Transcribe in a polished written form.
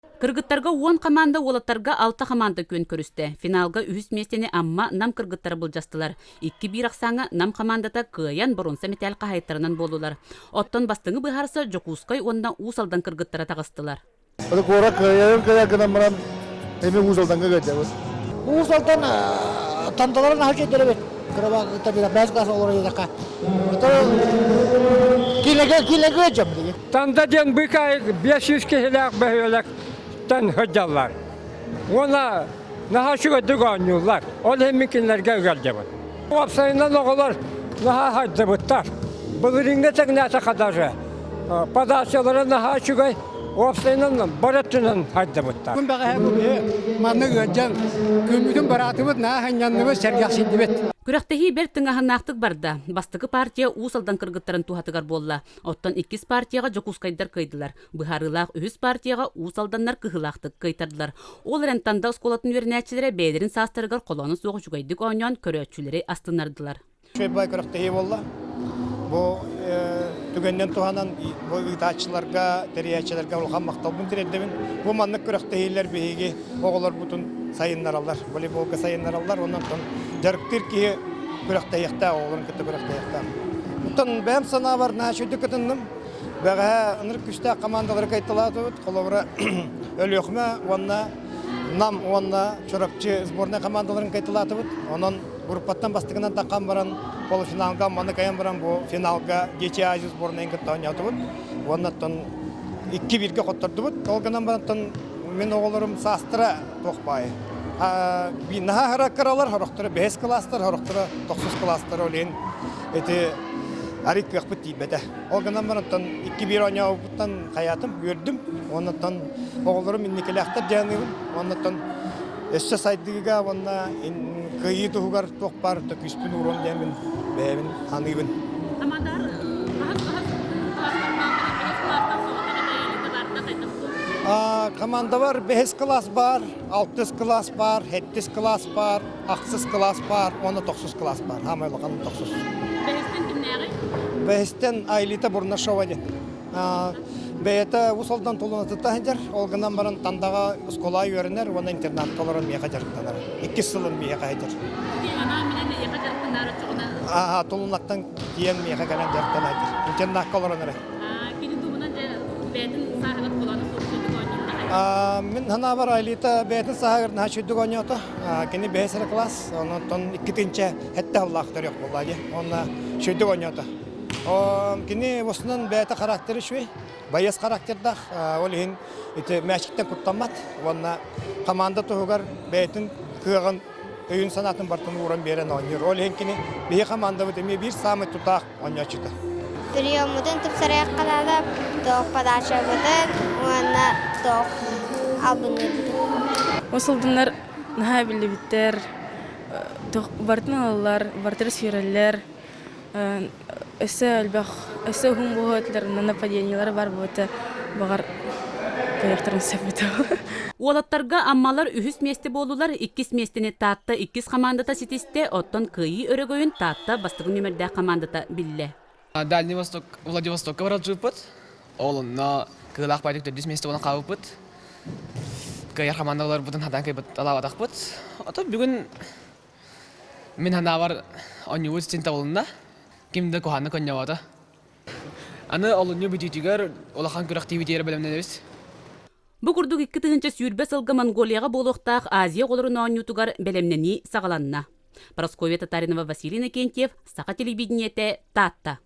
Кыргыттарга 10 команда, олаттарга 6 команда көн көрүстө. Финалга үһүс местени амма нам кыргыттары булжастылар. 2-1 аксаңа нам командата кыян борунса метел кахайттарынан болулар. Оттон бастыңы быхарса Жокускай онна усалдан кыргыттара тагыстылар. Кора кыян кыян манан эми усалдан кыгачабыз. Усалдан тандаларын хажыдыры бет. Кырба табира бәс класс олар яка. Килеге жамды. Тандадан быкай 500 килек бәһөлек тан хаҗалар. Вона нахашыга дуганюлар. Ол хемикинләргә гәлҗәбә. Вапсайнан оглар наха хаҗдыбыттар. Булырыңда тәгнәсә кадары. Падашалары нахашыга вапсайнан баратынан хаҗдыбыттар. Күн бәгә бу манны гәҗән. Күмүдән баратыбыз на ханянны сәргәсин дибет. Күрәктәһи бер тыңаһыннактык барда. Бастыгы партия усалдан кыргыттарын тухатыгар болла. Оттон 2 партияга Жокускайдар кыйдылар. Быхарылах үһүс партияга усалданнар кыһылактык кыйтардылар. Ол рентанда осколатын вернәчиләре бәйләрен састырыгар колоны сугы жугайдык оньон көрәчүләре астынардылар. Шөйбай күрәктәһи болла. Бу түгәннән туханан бу итачыларга, тәриячиләргә улган мактабын тирәдәмен. Бу маннык күрәктәһиләр беге оглар бутун сайыннаралар, волейболга сайыннаралар, оннан тон жарыктыр ки күрәктәһиктә огларын көтә күрәктәһиктә. Бутан бәм сана бар, нәшүдә көтәннем. Бәгә ныр күстә командалар кайтылады, коловра өлөкмә, онна нам онна чорапчы сборная командаларын кайтылады. Оннан группаттан бастыгынан таккан баран полуфиналга маны каян баран бу финалга Geçи Азия сборная кеттан ятып. Оннан 2-1-ге коттырды бут. Толганан баран мен огларым састыра токпай. Бина характералар характер 5 класстар, характер 9 класстар олен. Эти арик якпыт тибете. Олганан баран 2-1 ойнауптан хаятым көрдүм. Оннан огларым инникелектер жаныбын. Оннан эссе сайдыга онна кыйы тугар токпар төкүспүн урон демин бебин ханыбын. Команда бар 5 класс бар, 6 класс бар, 7 класс бар, 8 класс бар, 9 класс бар. Хамайлыган 9. Бәһестен кимнәгы? Бәһестен айлыта бурна шовады. Бәйәтә усалдан толуны тахындар, олганан баран тандага школа йөренер, вона интернатталарын мия хаҗарттанар. 2 сылын мия хаҗар. Ана менен яка жарттанары чыгына. Толунактан киен мия хаҗардан жарттанар. Интернатталарын. Кини дугунан бәдин сахагат коланы суксыдык оньон. Мен хана бар айлыта бәйтен сахагыр нәчүдүк оньята. Кини 5 класс, оннан 2-нче хәтта Аллаһ төрөк булды. Онна шүдүк оньята. Кини воснан бәйте характері шуй. Байыз характердах, олин ите мәчиктен куттамат. Онна команда тугар бәйтен кыгын өйүн санатын бартын уран берен ойнор. Олин кини бие команда бит эми бир самый тутак ойночута. Приемудан тупсарая калада тох подача бутан, уанна тох албыны бутан. Осылдынар наха билли биттер, тох бартын алалар, бартыр сүйреллер, эссе албах, эссе хум бухотлар, нападениялар бар бута, багар каяктарын сәбитә. Олаттарга аммалар үһүс месте болулар, 2 местени татта 2 командата ситисте, оттон кыйы өрөгөйүн татта бастыгы нөмердә командата билле. Дальний Восток, Владивостокка барат жуппут. Олын на кылах байдык 400 месте болан кабыппут. Каяр командалар бутын хадан кайбыт алабадакпут. Ото бүгүн мен хана бар онювуз тинта болунда. Кимде коханы коннявата. Аны олуню бититигер олахан күрәктивитер белемнебез. Бу курдук 2 тыгынча сүйрбе сылгы Монголияга болуктак Азия голорун онютугар белемнени сагаланна. Прасковья Татаринова, Василий Накентьев, Саха телевидениете, Татта.